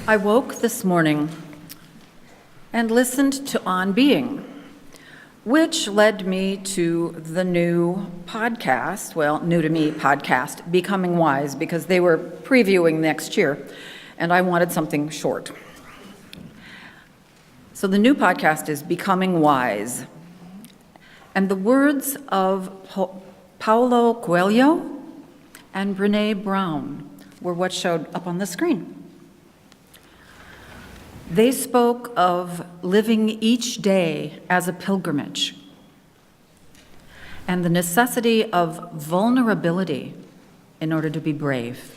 I woke this morning and listened to On Being, which led me to the new podcast, well, new to me podcast, Becoming Wise, because they were previewing next year, and I wanted something short. So the new podcast is Becoming Wise, and the words of Paulo Coelho and Brené Brown were what showed up on the screen. They spoke of living each day as a pilgrimage and the necessity of vulnerability in order to be brave.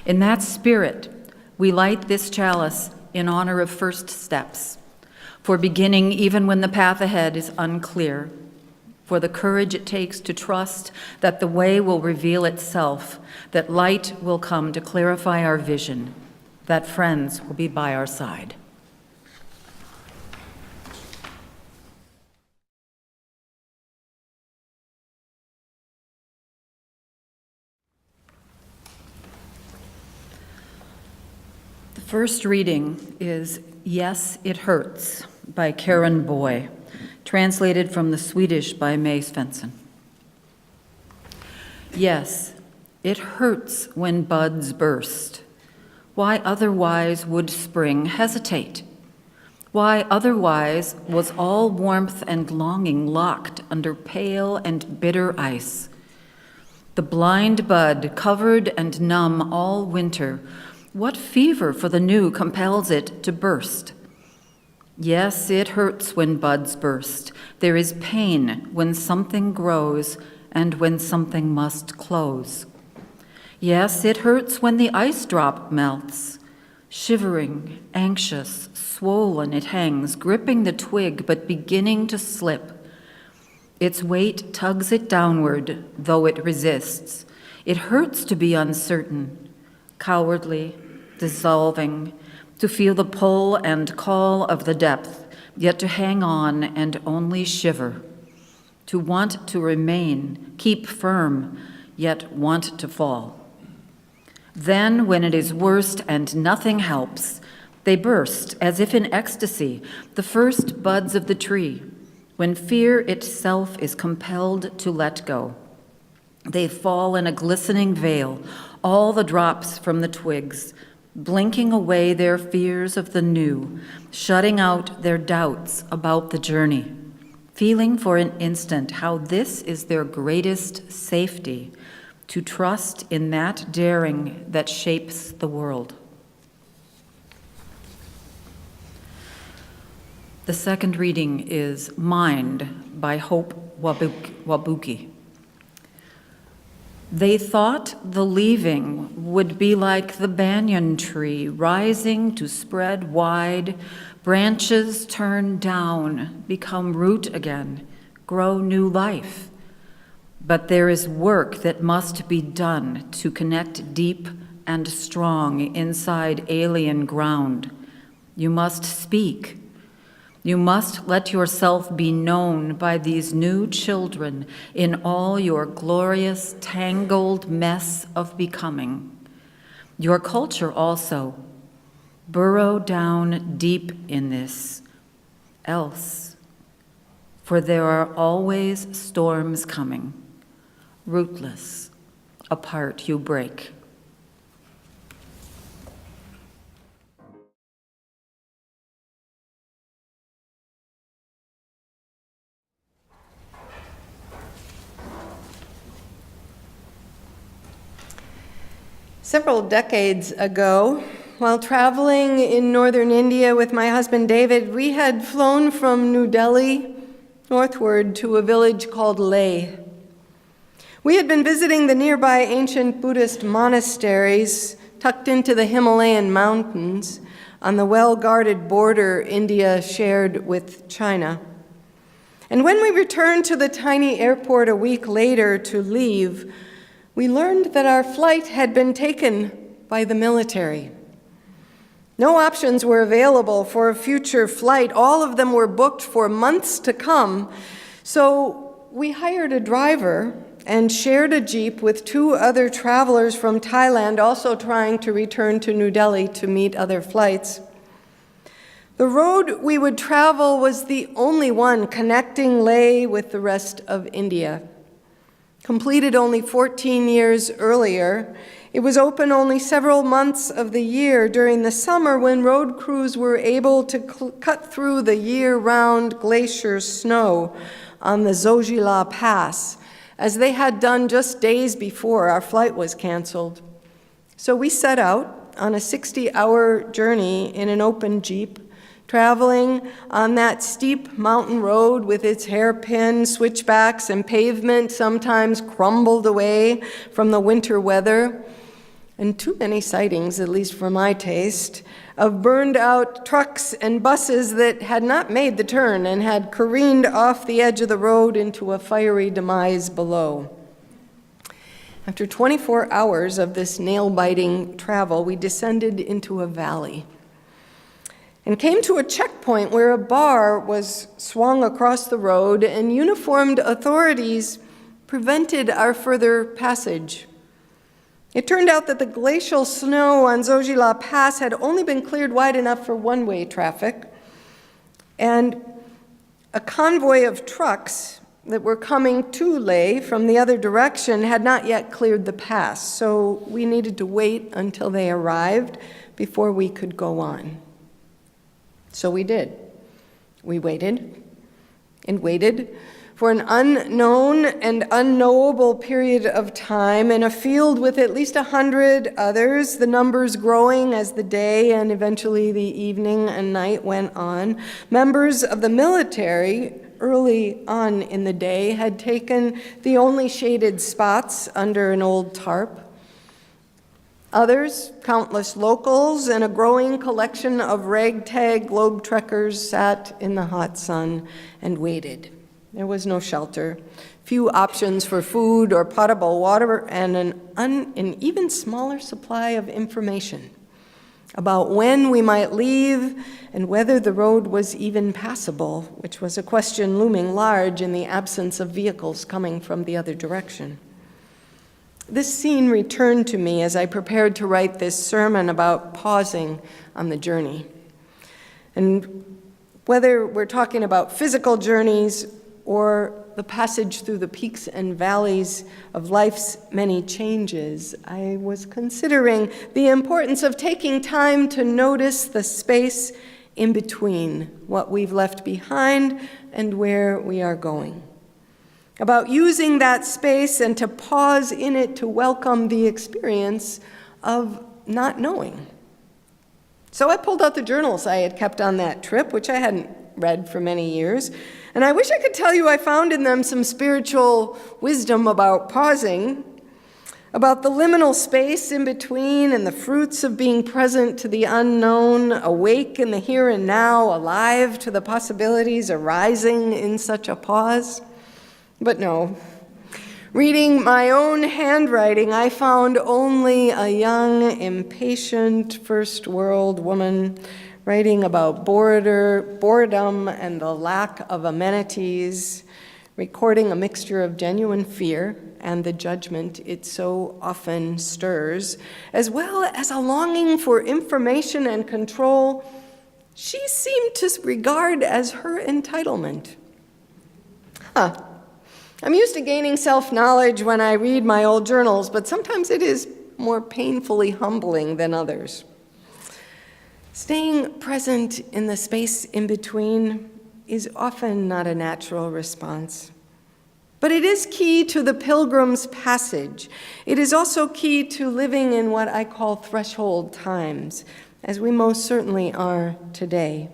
In that spirit, we light this chalice in honor of first steps, for beginning even when the path ahead is unclear, for the courage it takes to trust that the way will reveal itself, that light will come to clarify our vision, that friends will be by our side. The first reading is Yes, It Hurts by Karen Boye, translated from the Swedish by May Svensson. Yes, it hurts when buds burst. Why otherwise would spring hesitate? Why otherwise was all warmth and longing locked under pale and bitter ice? The blind bud, covered and numb all winter, what fever for the new compels it to burst? Yes, it hurts when buds burst. There is pain when something grows and when something must close. Yes, it hurts when the ice drop melts. Shivering, anxious, swollen it hangs, gripping the twig but beginning to slip. Its weight tugs it downward, though it resists. It hurts to be uncertain, cowardly, dissolving, to feel the pull and call of the depth, yet to hang on and only shiver. To want to remain, keep firm, yet want to fall. Then, when it is worst and nothing helps, they burst as if in ecstasy, the first buds of the tree, when fear itself is compelled to let go. They fall in a glistening veil, all the drops from the twigs, blinking away their fears of the new, shutting out their doubts about the journey, feeling for an instant how this is their greatest safety, to trust in that daring that shapes the world. The second reading is Mind by Hope Wabuki. They thought the leaving would be like the banyan tree, rising to spread wide, branches turn down, become root again, grow new life. But there is work that must be done to connect deep and strong inside alien ground. You must speak. You must let yourself be known by these new children in all your glorious, tangled mess of becoming. Your culture also. Burrow down deep in this. Else, for there are always storms coming. Rootless, apart you break. Several decades ago, while traveling in northern India with my husband David, we had flown from New Delhi northward to a village called Leh. We had been visiting the nearby ancient Buddhist monasteries tucked into the Himalayan mountains on the well-guarded border India shared with China. And when we returned to the tiny airport a week later to leave, we learned that our flight had been taken by the military. No options were available for a future flight. All of them were booked for months to come. So we hired a driver and shared a jeep with 2 other travelers from Thailand, also trying to return to New Delhi to meet other flights. The road we would travel was the only one connecting Leh with the rest of India. Completed only 14 years earlier, it was open only several months of the year during the summer when road crews were able to cut through the year-round glacier snow on the Zojila Pass, as they had done just days before our flight was canceled. So we set out on a 60-hour journey in an open jeep, traveling on that steep mountain road with its hairpin switchbacks and pavement sometimes crumbled away from the winter weather, and too many sightings, at least for my taste, of burned-out trucks and buses that had not made the turn and had careened off the edge of the road into a fiery demise below. After 24 hours of this nail-biting travel, we descended into a valley and came to a checkpoint where a bar was swung across the road and uniformed authorities prevented our further passage. It turned out that the glacial snow on Zojila Pass had only been cleared wide enough for one-way traffic, and a convoy of trucks that were coming to Leh from the other direction had not yet cleared the pass, so we needed to wait until they arrived before we could go on. So we did. We waited and waited for an unknown and unknowable period of time in a field with at least 100 others, the numbers growing as the day and eventually the evening and night went on. Members of the military early on in the day had taken the only shaded spots under an old tarp. Others, countless locals, and a growing collection of ragtag globe-trekkers sat in the hot sun and waited. There was no shelter, few options for food or potable water, and an even smaller supply of information about when we might leave and whether the road was even passable, which was a question looming large in the absence of vehicles coming from the other direction. This scene returned to me as I prepared to write this sermon about pausing on the journey. And whether we're talking about physical journeys or the passage through the peaks and valleys of life's many changes, I was considering the importance of taking time to notice the space in between what we've left behind and where we are going. About using that space and to pause in it to welcome the experience of not knowing. So I pulled out the journals I had kept on that trip, which I hadn't read for many years, and I wish I could tell you I found in them some spiritual wisdom about pausing, about the liminal space in between and the fruits of being present to the unknown, awake in the here and now, alive to the possibilities arising in such a pause. But no. Reading my own handwriting, I found only a young, impatient first world woman writing about boredom and the lack of amenities, recording a mixture of genuine fear and the judgment it so often stirs, as well as a longing for information and control she seemed to regard as her entitlement. I'm used to gaining self-knowledge when I read my old journals, but sometimes it is more painfully humbling than others. Staying present in the space in between is often not a natural response. But it is key to the pilgrim's passage. It is also key to living in what I call threshold times, as we most certainly are today.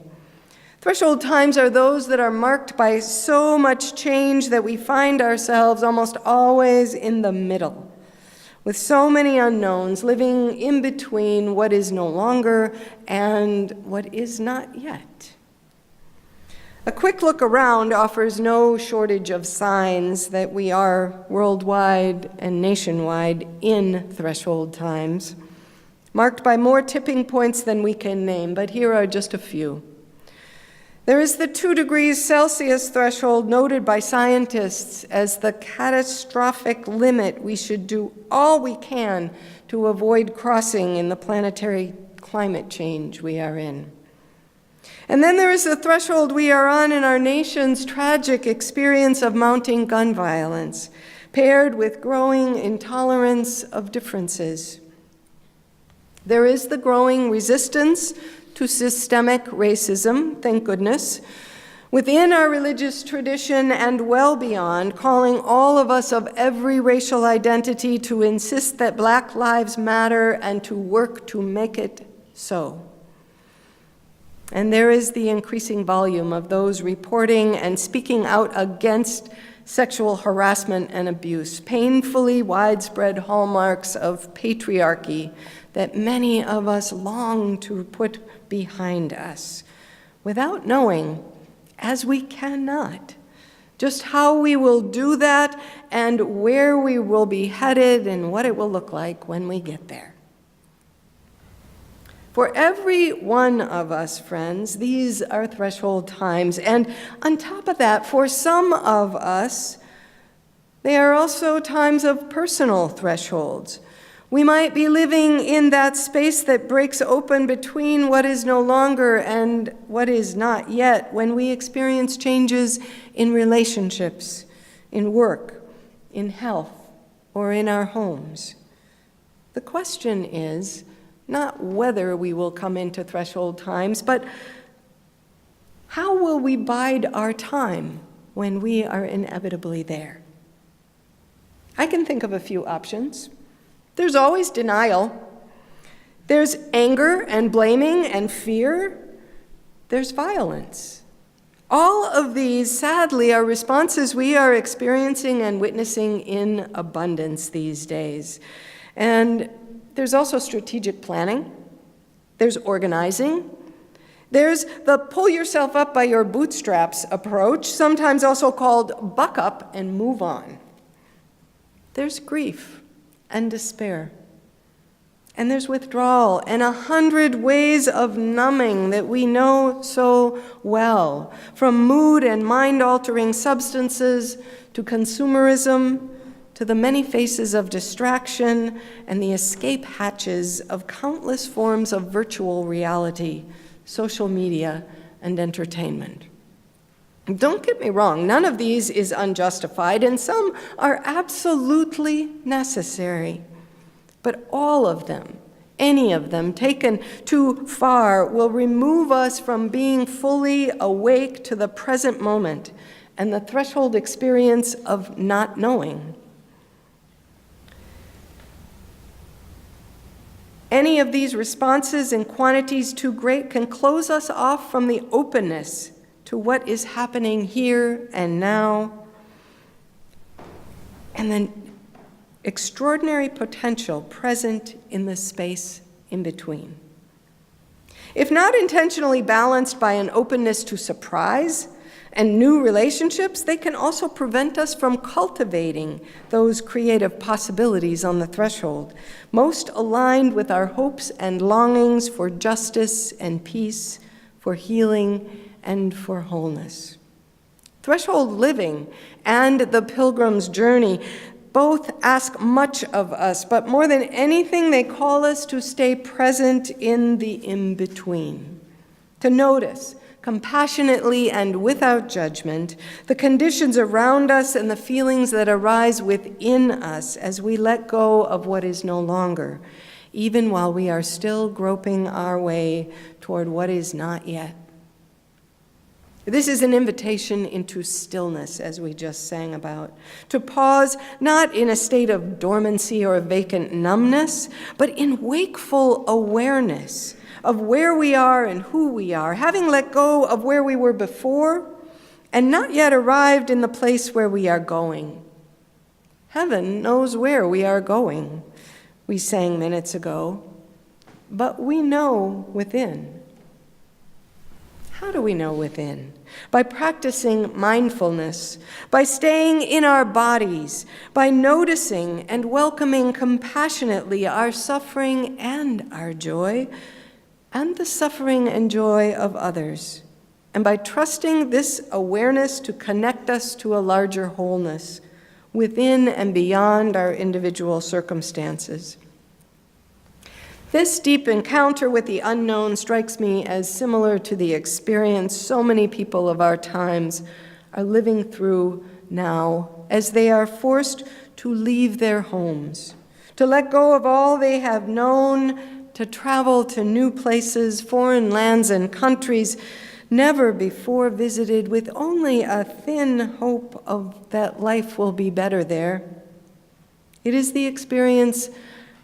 Threshold times are those that are marked by so much change that we find ourselves almost always in the middle, with so many unknowns, living in between what is no longer and what is not yet. A quick look around offers no shortage of signs that we are worldwide and nationwide in threshold times, marked by more tipping points than we can name, but here are just a few. There is the 2 degrees Celsius threshold noted by scientists as the catastrophic limit we should do all we can to avoid crossing in the planetary climate change we are in. And then there is the threshold we are on in our nation's tragic experience of mounting gun violence, paired with growing intolerance of differences. There is the growing resistance to systemic racism, thank goodness, within our religious tradition and well beyond, calling all of us of every racial identity to insist that Black lives matter and to work to make it so. And there is the increasing volume of those reporting and speaking out against sexual harassment and abuse, painfully widespread hallmarks of patriarchy that many of us long to put behind us, without knowing, as we cannot, just how we will do that and where we will be headed and what it will look like when we get there. For every one of us, friends, these are threshold times. And on top of that, for some of us, they are also times of personal thresholds. We might be living in that space that breaks open between what is no longer and what is not yet when we experience changes in relationships, in work, in health, or in our homes. The question is not whether we will come into threshold times, but how will we bide our time when we are inevitably there? I can think of a few options. There's always denial. There's anger and blaming and fear. There's violence. All of these, sadly, are responses we are experiencing and witnessing in abundance these days. And there's also strategic planning. There's organizing. There's the pull yourself up by your bootstraps approach, sometimes also called buck up and move on. There's grief and despair. And there's withdrawal and 100 ways of numbing that we know so well, from mood and mind-altering substances to consumerism to the many faces of distraction and the escape hatches of countless forms of virtual reality, social media, and entertainment. Don't get me wrong, none of these is unjustified, and some are absolutely necessary. But all of them, any of them taken too far, will remove us from being fully awake to the present moment and the threshold experience of not knowing. Any of these responses in quantities too great can close us off from the openness to what is happening here and now, and then extraordinary potential present in the space in between. If not intentionally balanced by an openness to surprise and new relationships, they can also prevent us from cultivating those creative possibilities on the threshold, most aligned with our hopes and longings for justice and peace, for healing and for wholeness. Threshold living and the pilgrim's journey both ask much of us, but more than anything, they call us to stay present in the in-between, to notice compassionately and without judgment the conditions around us and the feelings that arise within us as we let go of what is no longer, even while we are still groping our way toward what is not yet. This is an invitation into stillness, as we just sang about, to pause not in a state of dormancy or vacant numbness, but in wakeful awareness of where we are and who we are, having let go of where we were before and not yet arrived in the place where we are going. Heaven knows where we are going, we sang minutes ago, but we know within. How do we know within? By practicing mindfulness, by staying in our bodies, by noticing and welcoming compassionately our suffering and our joy, and the suffering and joy of others, and by trusting this awareness to connect us to a larger wholeness within and beyond our individual circumstances. This deep encounter with the unknown strikes me as similar to the experience so many people of our times are living through now as they are forced to leave their homes, to let go of all they have known, to travel to new places, foreign lands and countries never before visited, with only a thin hope of that life will be better there. It is the experience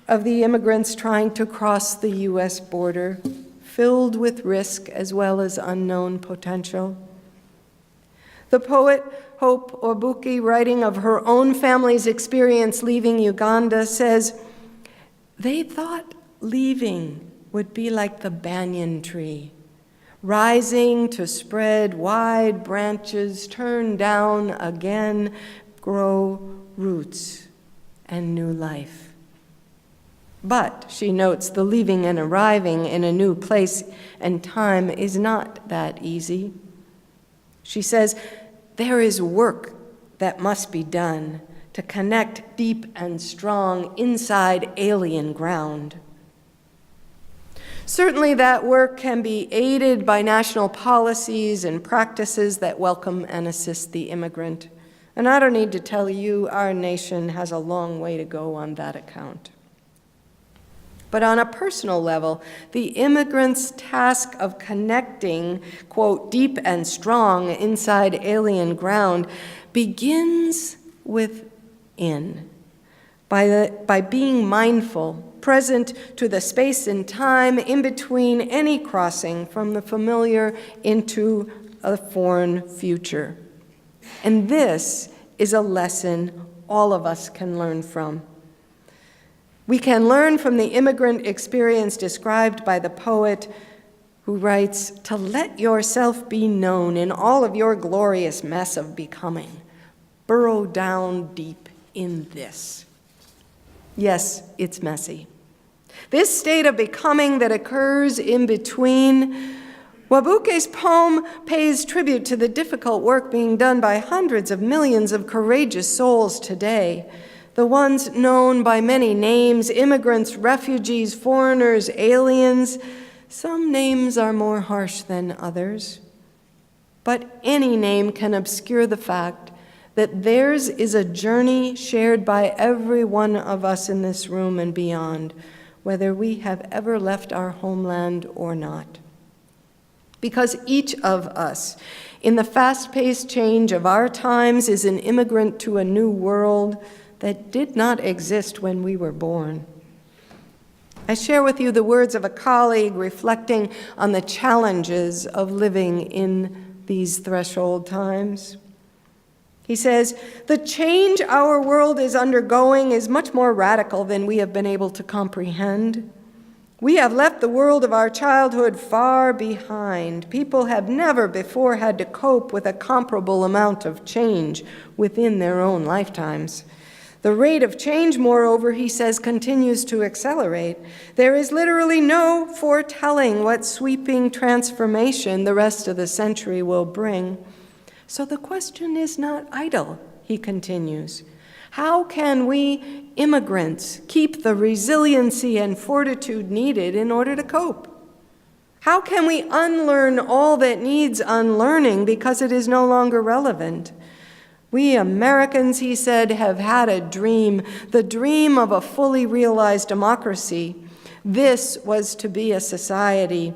of the immigrants trying to cross the U.S. border, filled with risk as well as unknown potential. The poet Hope Obuki, writing of her own family's experience leaving Uganda, says, "They thought leaving would be like the banyan tree, rising to spread wide branches, turn down again, grow roots and new life." But, she notes, the leaving and arriving in a new place and time is not that easy. She says, there is work that must be done to connect deep and strong inside alien ground. Certainly that work can be aided by national policies and practices that welcome and assist the immigrant. And I don't need to tell you, our nation has a long way to go on that account. But on a personal level, the immigrant's task of connecting, quote, deep and strong inside alien ground begins within, by being mindful, present to the space and time in between any crossing from the familiar into a foreign future. And this is a lesson all of us can learn from. We can learn from the immigrant experience described by the poet who writes, to let yourself be known in all of your glorious mess of becoming. Burrow down deep in this. Yes, it's messy. This state of becoming that occurs in between. Wabuke's poem pays tribute to the difficult work being done by hundreds of millions of courageous souls today. The ones known by many names, immigrants, refugees, foreigners, aliens. Some names are more harsh than others. But any name can obscure the fact that theirs is a journey shared by every one of us in this room and beyond, whether we have ever left our homeland or not. Because each of us, in the fast-paced change of our times, is an immigrant to a new world that did not exist when we were born. I share with you the words of a colleague reflecting on the challenges of living in these threshold times. He says, the change our world is undergoing is much more radical than we have been able to comprehend. We have left the world of our childhood far behind. People have never before had to cope with a comparable amount of change within their own lifetimes. The rate of change, moreover, he says, continues to accelerate. There is literally no foretelling what sweeping transformation the rest of the century will bring. So the question is not idle, he continues. How can we immigrants keep the resiliency and fortitude needed in order to cope? How can we unlearn all that needs unlearning because it is no longer relevant? We Americans, he said, have had a dream, the dream of a fully realized democracy. This was to be a society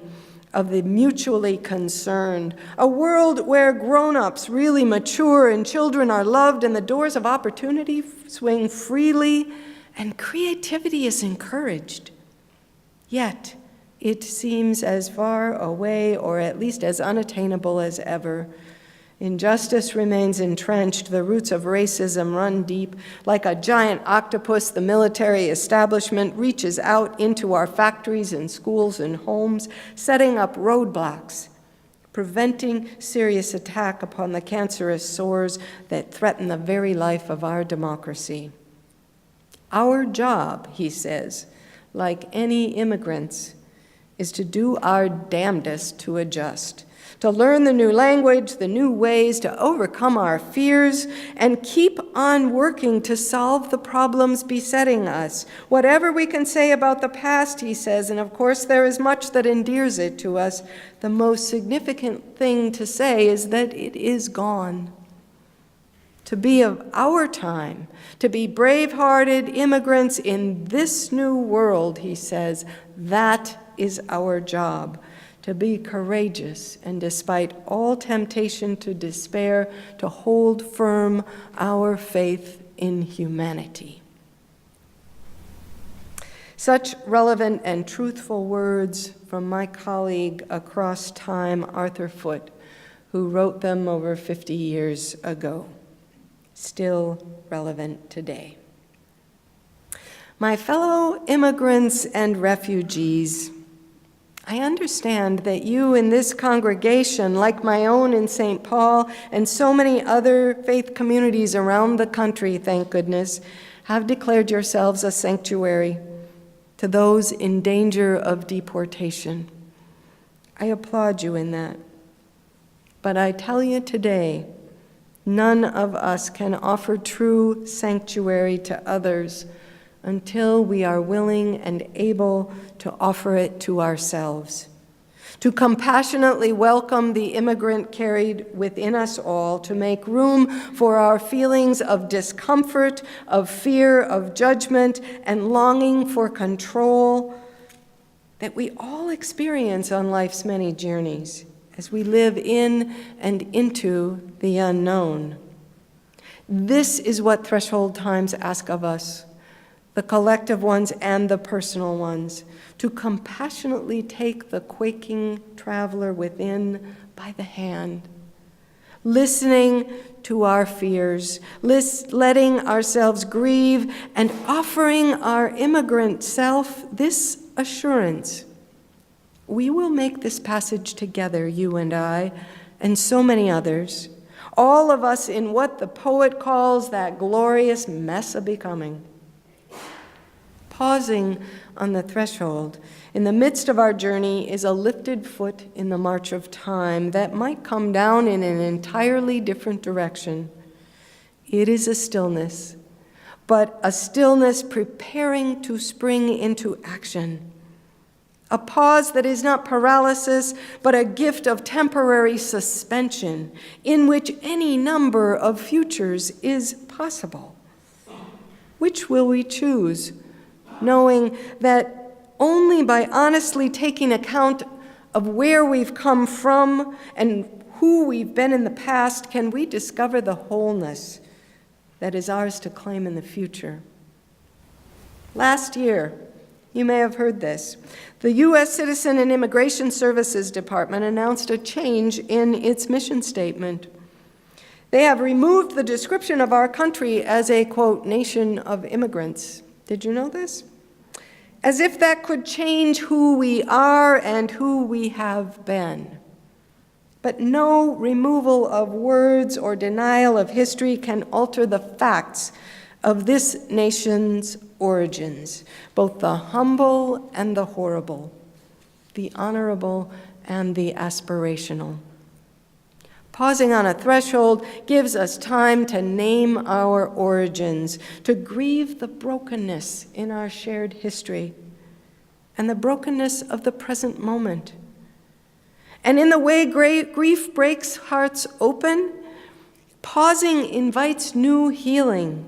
of the mutually concerned, a world where grown-ups really mature and children are loved and the doors of opportunity swing freely and creativity is encouraged. Yet, it seems as far away or at least as unattainable as ever. Injustice remains entrenched. The roots of racism run deep. Like a giant octopus, the military establishment reaches out into our factories and schools and homes, setting up roadblocks, preventing serious attack upon the cancerous sores that threaten the very life of our democracy. Our job, he says, like any immigrants, is to do our damnedest to adjust, to learn the new language, the new ways to overcome our fears, and keep on working to solve the problems besetting us. Whatever we can say about the past, he says, and of course there is much that endears it to us, the most significant thing to say is that it is gone. To be of our time, to be brave-hearted immigrants in this new world, he says, that is our job. To be courageous and despite all temptation to despair, to hold firm our faith in humanity. Such relevant and truthful words from my colleague across time, Arthur Foote, who wrote them over 50 years ago, still relevant today. My fellow immigrants and refugees, I understand that you in this congregation, like my own in St. Paul and so many other faith communities around the country, thank goodness, have declared yourselves a sanctuary to those in danger of deportation. I applaud you in that. But I tell you today, none of us can offer true sanctuary to others until we are willing and able to offer it to ourselves, to compassionately welcome the immigrant carried within us all, to make room for our feelings of discomfort, of fear, of judgment, and longing for control that we all experience on life's many journeys as we live in and into the unknown. This is what Threshold Times ask of us, the collective ones and the personal ones, to compassionately take the quaking traveler within by the hand, listening to our fears, letting ourselves grieve, and offering our immigrant self this assurance. We will make this passage together, you and I, and so many others, all of us in what the poet calls that glorious mess of becoming. Pausing on the threshold in the midst of our journey is a lifted foot in the march of time that might come down in an entirely different direction. It is a stillness, but a stillness preparing to spring into action. A pause that is not paralysis, but a gift of temporary suspension in which any number of futures is possible. Which will we choose? Knowing that only by honestly taking account of where we've come from and who we've been in the past can we discover the wholeness that is ours to claim in the future. Last year, you may have heard this, the U.S. Citizen and Immigration Services Department announced a change in its mission statement. They have removed the description of our country as a, quote, nation of immigrants. Did you know this? As if that could change who we are and who we have been. But no removal of words or denial of history can alter the facts of this nation's origins, both the humble and the horrible, the honorable and the aspirational. Pausing on a threshold gives us time to name our origins, to grieve the brokenness in our shared history and the brokenness of the present moment. And in the way grief breaks hearts open, pausing invites new healing,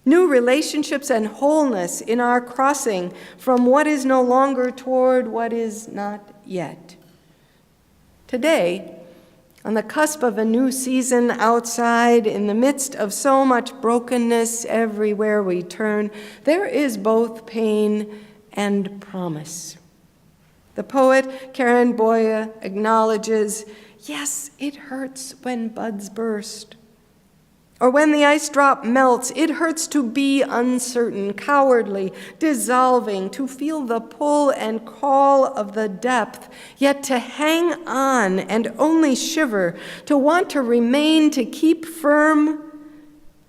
new relationships and wholeness in our crossing from what is no longer toward what is not yet. Today, on the cusp of a new season outside, in the midst of so much brokenness everywhere we turn, there is both pain and promise. The poet Karen Boya acknowledges, yes, it hurts when buds burst. Or when the ice drop melts, it hurts to be uncertain, cowardly, dissolving, to feel the pull and call of the depth, yet to hang on and only shiver, to want to remain, to keep firm,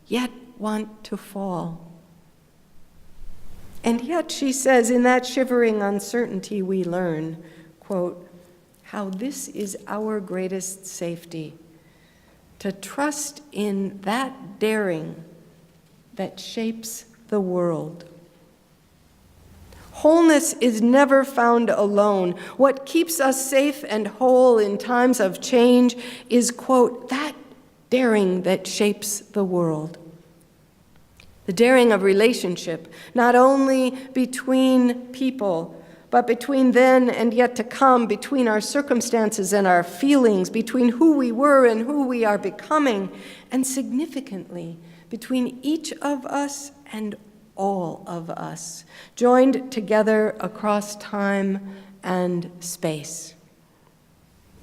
yet want to fall. And yet, she says, in that shivering uncertainty we learn, quote, how this is our greatest safety, to trust in that daring that shapes the world. Wholeness is never found alone. What keeps us safe and whole in times of change is, quote, that daring that shapes the world. The daring of relationship, not only between people, but between then and yet to come, between our circumstances and our feelings, between who we were and who we are becoming, and significantly, between each of us and all of us, joined together across time and space.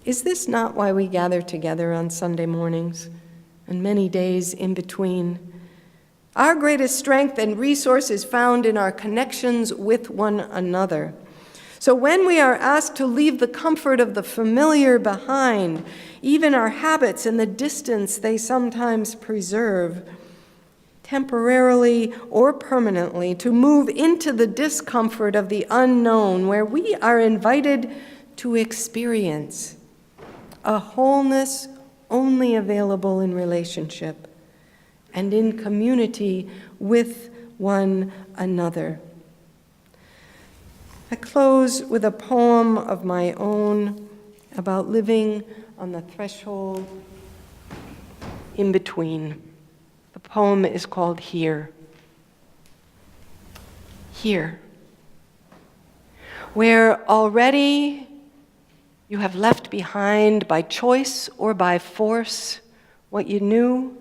Is this not why we gather together on Sunday mornings and many days in between? Our greatest strength and resource is found in our connections with one another. So when we are asked to leave the comfort of the familiar behind, even our habits and the distance they sometimes preserve, temporarily or permanently, to move into the discomfort of the unknown, where we are invited to experience a wholeness only available in relationship and in community with one another. I close with a poem of my own about living on the threshold in between. The poem is called Here. Here, where already you have left behind by choice or by force what you knew,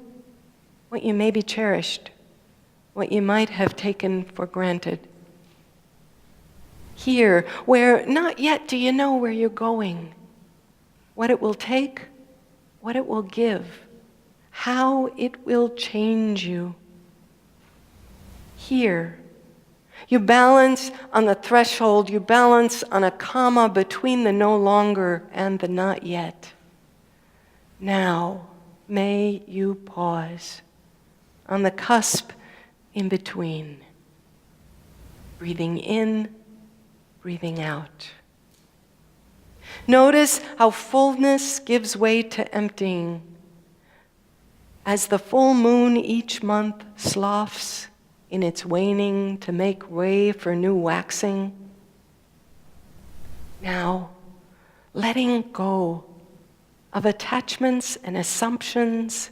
what you maybe cherished, what you might have taken for granted. Here, where not yet do you know where you're going, what it will take, what it will give, how it will change you. Here, you balance on the threshold, you balance on a comma between the no longer and the not yet. Now, may you pause on the cusp in between, breathing in, breathing out. Notice how fullness gives way to emptying as the full moon each month sloughs in its waning to make way for new waxing. Now, letting go of attachments and assumptions,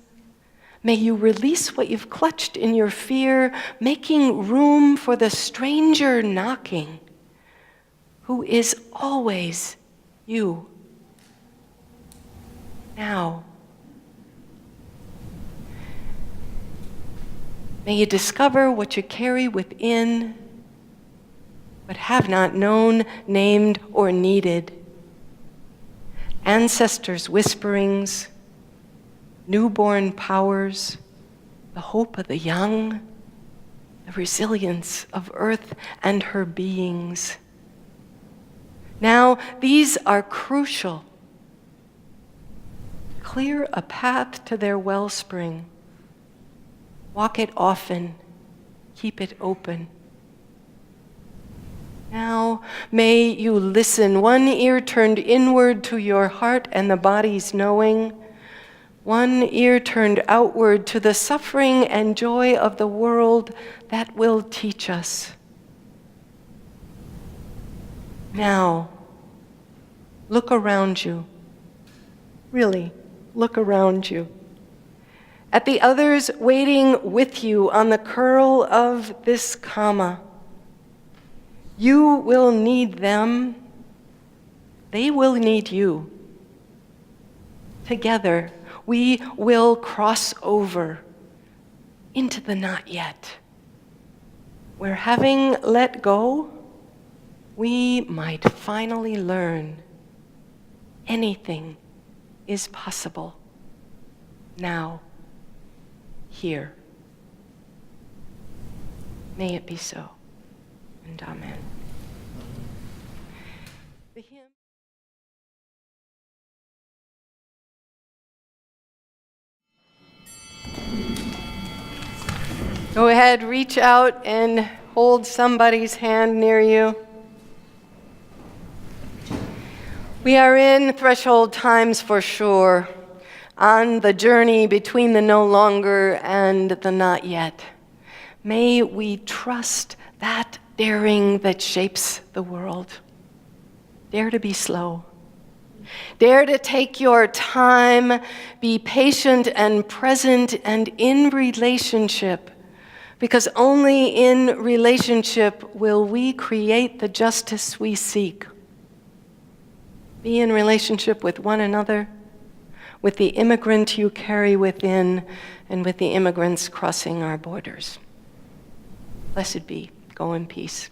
may you release what you've clutched in your fear, making room for the stranger knocking, who is always you. Now, may you discover what you carry within, but have not known, named, or needed. Ancestors' whisperings, newborn powers, the hope of the young, the resilience of earth and her beings. Now, these are crucial. Clear a path to their wellspring. Walk it often. Keep it open. Now, may you listen, one ear turned inward to your heart and the body's knowing, one ear turned outward to the suffering and joy of the world that will teach us. Now, look around you. Really, look around you. At the others waiting with you on the curl of this comma. You will need them. They will need you. Together, we will cross over into the not yet, where having let go, we might finally learn anything is possible now, here. May it be so, and amen. The hymn. Go ahead, reach out and hold somebody's hand near you. We are in threshold times for sure, on the journey between the no longer and the not yet. May we trust that daring that shapes the world. Dare to be slow. Dare to take your time, be patient and present and in relationship, because only in relationship will we create the justice we seek. Be in relationship with one another, with the immigrant you carry within, and with the immigrants crossing our borders. Blessed be. Go in peace.